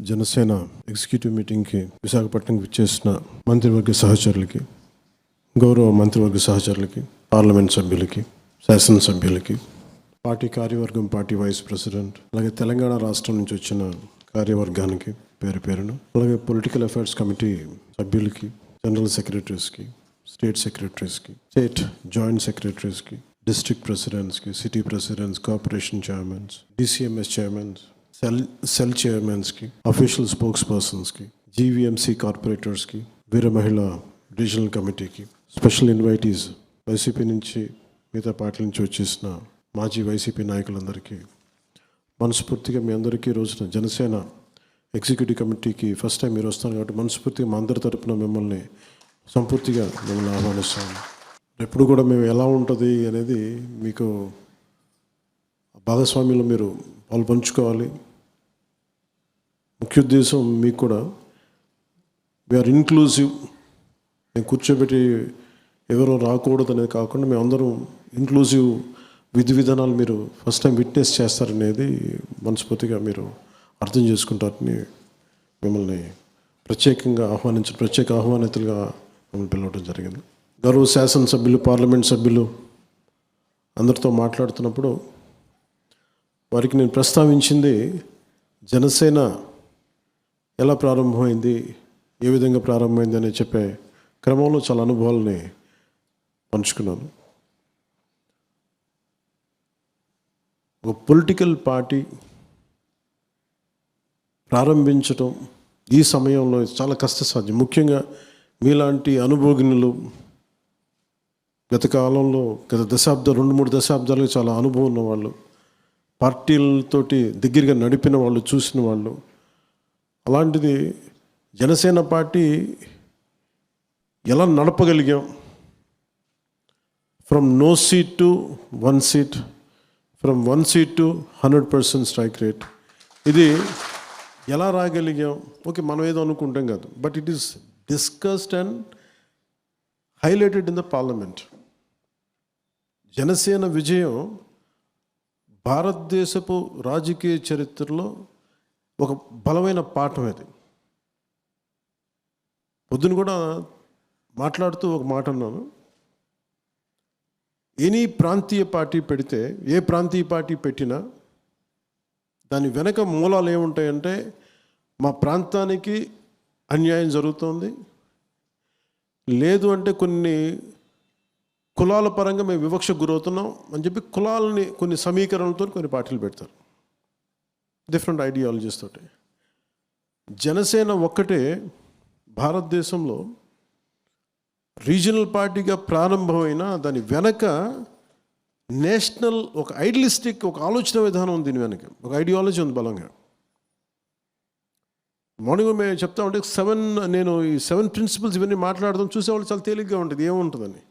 Janasena executive మీటింగ్కి విశాఖపట్నంకి విచ్చేసిన మంత్రివర్గ సహచరులకి, గౌరవ మంత్రివర్గ సహచరులకి, పార్లమెంట్ సభ్యులకి, శాసనసభ్యులకి, పార్టీ కార్యవర్గం, పార్టీ వైస్ ప్రెసిడెంట్, అలాగే తెలంగాణ రాష్ట్రం నుంచి వచ్చిన కార్యవర్గానికి పేరు పేరున, అలాగే పొలిటికల్ అఫైర్స్ కమిటీ సభ్యులకి, జనరల్ సెక్రటరీస్కి, స్టేట్ సెక్రటరీస్కి, స్టేట్ జాయింట్ సెక్రటరీస్కి, డిస్ట్రిక్ట్ ప్రెసిడెంట్స్కి, city presidents, corporation chairmans, DCMS chairmans, cell చైర్మన్స్కి, అఫీషియల్ స్పోక్స్ పర్సన్స్కి, జీవీఎంసీ కార్పొరేటర్స్కి, వీర మహిళా రీజనల్ కమిటీకి, స్పెషల్ ఇన్వైటీస్ వైసీపీ నుంచి, మిగతా పార్టీల నుంచి వచ్చేసిన మాజీ వైసీపీ నాయకులందరికీ మనస్ఫూర్తిగా మీ అందరికీ రోజున జనసేన ఎగ్జిక్యూటివ్ కమిటీకి ఫస్ట్ టైం మీరు వస్తారు కాబట్టి మనస్ఫూర్తిగా మా అందరి తరపున మిమ్మల్ని ఆహ్వానిస్తాము. ఎప్పుడు కూడా మేము ఎలా ఉంటుంది అనేది మీకు భాగస్వామ్యంలో మీరు పాలు పంచుకోవాలి. ముఖ్య ఉద్దేశం మీకు కూడా వీఆర్ ఇన్క్లూజివ్. మేము కూర్చోబెట్టి ఎవరో రాకూడదు అనేది కాకుండా మేమందరం ఇన్క్లూజివ్ విధి విధానాలు మీరు ఫస్ట్ టైం విట్నెస్ చేస్తారనేది మనస్ఫూర్తిగా మీరు అర్థం చేసుకుంటారని మిమ్మల్ని ప్రత్యేక ఆహ్వానితులుగా మిమ్మల్ని పిలవడం జరిగింది. గౌరవ శాసనసభ్యులు, పార్లమెంట్ సభ్యులు అందరితో మాట్లాడుతున్నప్పుడు వారికి నేను ప్రస్తావించింది జనసేన ఎలా ప్రారంభమైంది, ఏ విధంగా ప్రారంభమైంది అని చెప్పే క్రమంలో చాలా అనుభవాలని పంచుకున్నాను. ఒక పొలిటికల్ పార్టీ ప్రారంభించటం ఈ సమయంలో చాలా కష్టసాధ్యం. ముఖ్యంగా మీలాంటి అనుభవజ్ఞులు గత కాలంలో గత 2-3 దశాబ్దాలకు చాలా అనుభవం ఉన్నవాళ్ళు, పార్టీలతోటి దగ్గరగా నడిపిన వాళ్ళు, చూసిన వాళ్ళు. అలాంటిది జనసేన పార్టీ ఎలా నడపగలిగాం, from no seat to 1 seat, from 1 seat to 100% strike rate, ఇది ఎలా రాగలిగాం? ఓకే, మనం ఏదో అనుకుంటాం కాదు, but it is discussed and highlighted in the parliament. Janasena విజయం భారతదేశపు రాజకీయ చరిత్రలో ఒక బలమైన పాఠం అది. పొద్దున కూడా మాట్లాడుతూ ఒక మాట అన్నాను, ఎనీ ప్రాంతీయ పార్టీ పెడితే, ఏ ప్రాంతీయ పార్టీ పెట్టినా దాని వెనక మూలాలు ఏముంటాయంటే, మా ప్రాంతానికి అన్యాయం జరుగుతోంది, లేదు అంటే కొన్ని కులాల పరంగా మేము వివక్షకు గురవుతున్నాం అని చెప్పి కులాలని కొన్ని సమీకరణలతో కొన్ని పార్టీలు పెడతారు, డిఫరెంట్ ఐడియాలజీస్ తోటి. జనసేన ఒక్కటే భారతదేశంలో రీజనల్ పార్టీగా ప్రారంభమైన దాని వెనక నేషనల్ ఒక ఐడియలిస్టిక్ ఒక ఆలోచన విధానం ఉంది, దీని వెనక ఒక ఐడియాలజీ ఉంది బలంగా. మార్నింగ్ మేము చెప్తా ఉంటే నేను ఈ 7 ప్రిన్సిపల్స్ ఇవన్నీ మాట్లాడదాం, చూసేవాళ్ళు చాలా తేలిగ్గా ఉంటుంది, ఏముంటుందని.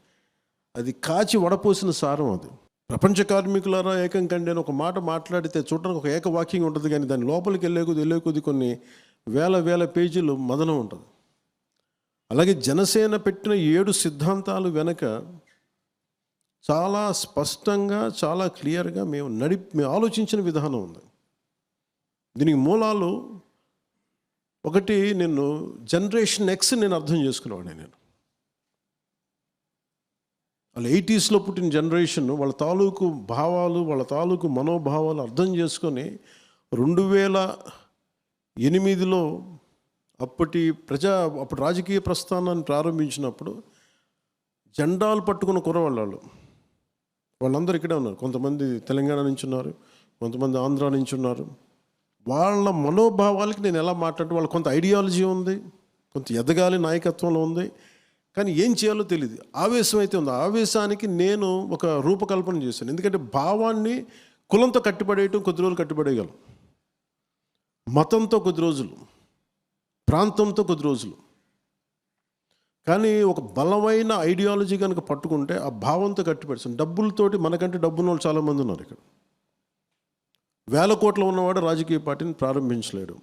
అది కాచి వడపోసిన సారం. అది ప్రపంచ కార్మికులారా ఏకం కండి అని ఒక మాట మాట్లాడితే చూడడానికి ఒక ఏకవాక్యం ఉంటుంది, కానీ దాని లోపలికి వెళ్ళే కొద్ది కొన్ని వేల పేజీలు మదనం ఉంటుంది. అలాగే జనసేన పెట్టిన 7 సిద్ధాంతాలు వెనక చాలా స్పష్టంగా, చాలా క్లియర్గా మేము ఆలోచించిన విధానం ఉంది. దీనికి మూలాలు ఒకటి, నేను జనరేషన్ ఎక్స్ నేను అర్థం చేసుకునేవాడిని. నేను వాళ్ళ 80sలో పుట్టిన జనరేషన్, వాళ్ళ తాలూకు భావాలు, వాళ్ళ తాలూకు మనోభావాలు అర్థం చేసుకొని 2008లో అప్పుడు రాజకీయ ప్రస్థానాన్ని ప్రారంభించినప్పుడు జెండాలు పట్టుకున్న కుర్రవాళ్ళు వాళ్ళందరూ ఇక్కడే ఉన్నారు. కొంతమంది తెలంగాణ నుంచి ఉన్నారు, కొంతమంది ఆంధ్ర నుంచి ఉన్నారు. వాళ్ళ మనోభావాలకి నేను ఎలా మాట్లాడితే, వాళ్ళకి కొంత ఐడియాలజీ ఉంది, కొంత ఎదగాలి నాయకత్వంలో ఉంది, కానీ ఏం చేయాలో తెలియదు. ఆవేశం అయితే ఉంది. ఆవేశానికి నేను ఒక రూపకల్పన చేశాను. ఎందుకంటే భావాన్ని కులంతో కట్టిపడేయటం కొద్ది రోజులు కట్టిపడేయగలం, మతంతో కొద్ది రోజులు, ప్రాంతంతో కొద్ది రోజులు, కానీ ఒక బలమైన ఐడియాలజీ కనుక పట్టుకుంటే ఆ భావంతో కట్టిపడేస్తాను. డబ్బులతోటి, మనకంటే డబ్బున్న వాళ్ళు చాలామంది ఉన్నారు ఇక్కడ. 1000 కోట్లు ఉన్నవాడు రాజకీయ పార్టీని ప్రారంభించలేడు.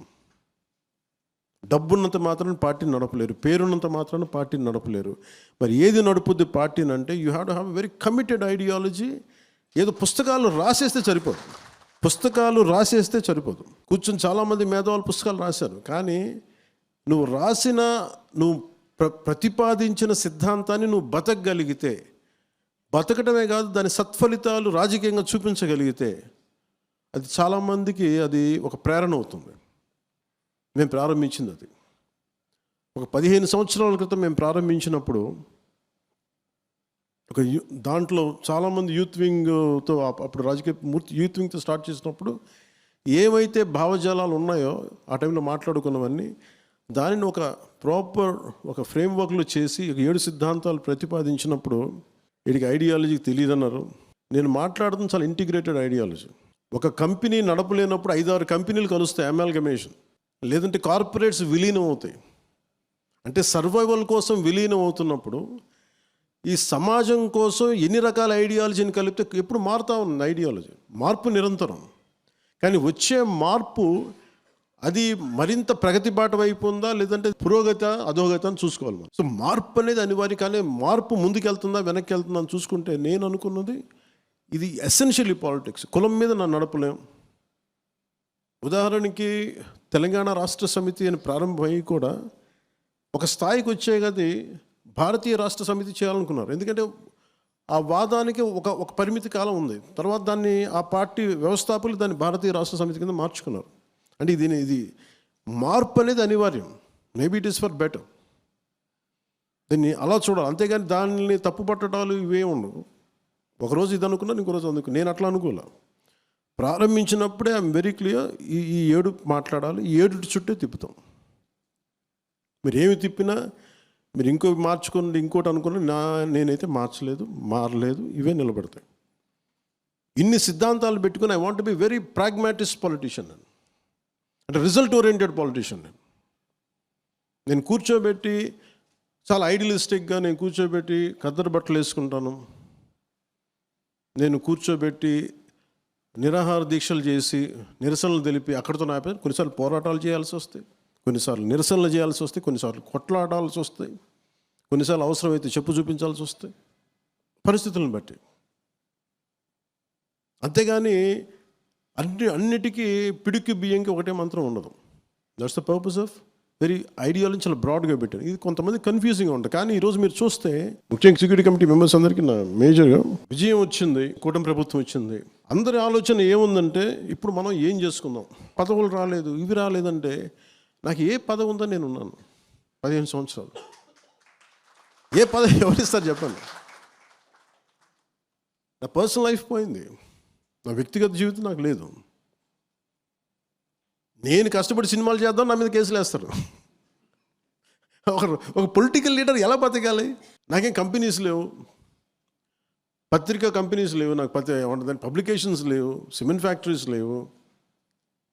డబ్బున్నంత మాత్రాన్ని పార్టీని నడపలేరు, పేరున్నంత మాత్రాన్ని పార్టీని నడపలేరు. మరి ఏది నడుపుద్ది పార్టీని అంటే, you have to have very committed ideology. ఏదో పుస్తకాలు రాసేస్తే సరిపోదు. పుస్తకాలు రాసేస్తే సరిపోదు. కూర్చొని చాలామంది మేధావులు పుస్తకాలు రాశారు, కానీ నువ్వు రాసిన, నువ్వు ప్రతిపాదించిన సిద్ధాంతాన్ని నువ్వు బతకగలిగితే, బతకడమే కాదు దాని సత్ఫలితాలు రాజకీయంగా చూపించగలిగితే అది చాలామందికి అది ఒక ప్రేరణ అవుతుంది. మేము ప్రారంభించింది అది ఒక 15 సంవత్సరాల క్రితం మేము ప్రారంభించినప్పుడు ఒక దాంట్లో చాలామంది యూత్ వింగ్తో, అప్పుడు రాజకీయ యూత్ వింగ్తో స్టార్ట్ చేసినప్పుడు ఏవైతే భావజాలాలు ఉన్నాయో ఆ టైంలో మాట్లాడుకున్నవన్నీ దానిని ఒక ప్రాపర్ ఒక ఫ్రేమ్వర్క్లో చేసి 7 సిద్ధాంతాలు ప్రతిపాదించినప్పుడు వీడికి ఐడియాలజీ తెలియదన్నారు. నేను మాట్లాడుతున్న చాలా ఇంటిగ్రేటెడ్ ఐడియాలజీ. ఒక కంపెనీ నడపలేనప్పుడు 5-6 కంపెనీలు కలుస్తాయి, అమాల్గమేషన్, లేదంటే కార్పొరేట్స్ విలీనం అవుతాయి. అంటే సర్వైవల్ కోసం విలీనం అవుతున్నప్పుడు ఈ సమాజం కోసం ఎన్ని రకాల ఐడియాలజీని కలిపితే ఎప్పుడు మారుతూ ఉంది ఐడియాలజీ. మార్పు నిరంతరం, కానీ వచ్చే మార్పు అది మరింత ప్రగతి బాట వైపు ఉందా లేదంటే పురోగతి అధోగతి అని చూసుకోవాలి మనం. సో మార్పు అనేది అనివార్యం, కానీ మార్పు ముందుకు వెళ్తుందా వెనక్కి వెళ్తుందా అని చూసుకుంటే నేను అనుకున్నది ఇది ఎసెన్షియల్లీ పాలిటిక్స్. కులం మీద నన్ను నడపలేం. ఉదాహరణకి తెలంగాణ రాష్ట్ర సమితి అని ప్రారంభమై కూడా ఒక స్థాయికి వచ్చే గది భారతీయ రాష్ట్ర సమితి చేయాలనుకున్నారు. ఎందుకంటే ఆ వాదానికి ఒక పరిమితి కాలం ఉంది. తర్వాత దాన్ని ఆ పార్టీ వ్యవస్థాపకులు దాన్ని భారతీయ రాష్ట్ర సమితి కింద మార్చుకున్నారు. అంటే ఇది మార్పు అనేది అనివార్యం. Maybe it is for better. దీన్ని అలా చూడాలి, అంతేగాని దాన్ని తప్పు పట్టడాలు ఇవే ఉండవు. ఒకరోజు ఇది అనుకున్నాను, ఇంకో రోజు అనుకున్నాను. నేను అట్లా అనుకోలే. ప్రారంభించినప్పుడే ఐఎమ్ వెరీ క్లియర్, ఈ 7 మాట్లాడాలి, ఈ 7 చుట్టే తిప్పుతాం. మీరు ఏమి తిప్పినా, మీరు మార్చుకోండి, ఇంకోటి అనుకున్నా, నేనైతే మార్చలేదు, మారలేదు, ఇవే నిలబడతాయి. ఇన్ని సిద్ధాంతాలు పెట్టుకుని I want to be very pragmatist politician, అంటే రిజల్ట్ ఓరియంటెడ్ పొలిటీషియన్. నేను కూర్చోబెట్టి చాలా ఐడియలిస్టిక్గా నేను కూర్చోబెట్టి ఖద్దరు బట్టలు వేసుకుంటాను, నేను కూర్చోబెట్టి నిరాహార దీక్షలు చేసి నిరసనలు తెలిపి అక్కడితో ఆపే. కొన్నిసార్లు పోరాటాలు చేయాల్సి వస్తాయి, కొన్నిసార్లు నిరసనలు చేయాల్సి వస్తాయి, కొన్నిసార్లు కొట్లాడాల్సి వస్తాయి, కొన్నిసార్లు అవసరమైతే చెప్పు చూపించాల్సి వస్తాయి పరిస్థితులను బట్టి. అంతేగాని అన్నిటికీ పిడికి బియ్యంకి ఒకటే మంత్రం ఉండదు. That's the purpose of very ideology చాలా బ్రాడ్గా పెట్టాను. ఇది కొంతమంది కన్ఫ్యూజింగ్గా ఉంటుంది. కానీ ఈరోజు మీరు చూస్తే ముఖ్యంగా ఎగ్జిక్యూటివ్ కమిటీ మెంబర్స్ అందరికీ నా మేజర్గా విజయం వచ్చింది, కూటమి ప్రభుత్వం వచ్చింది. అందరి ఆలోచన ఏముందంటే ఇప్పుడు మనం ఏం చేసుకుందాం, పదవులు రాలేదు, ఇవి రాలేదంటే నాకు ఏ పదవి ఉందని నేను ఉన్నాను 15 సంవత్సరాలు. ఏ పదవి ఎవరిస్తారు చెప్పండి? నా పర్సనల్ లైఫ్ పోయింది, నా వ్యక్తిగత జీవితం నాకు లేదు. నేను కష్టపడి సినిమాలు చేద్దాం, నా మీద కేసులు వేస్తారు. ఒక పొలిటికల్ లీడర్ ఎలా బతకాలి? నాకేం కంపెనీస్ లేవు, పత్రికా కంపెనీస్ లేవు, నాకు పబ్లికేషన్స్ లేవు, సిమెంట్ ఫ్యాక్టరీస్ లేవు,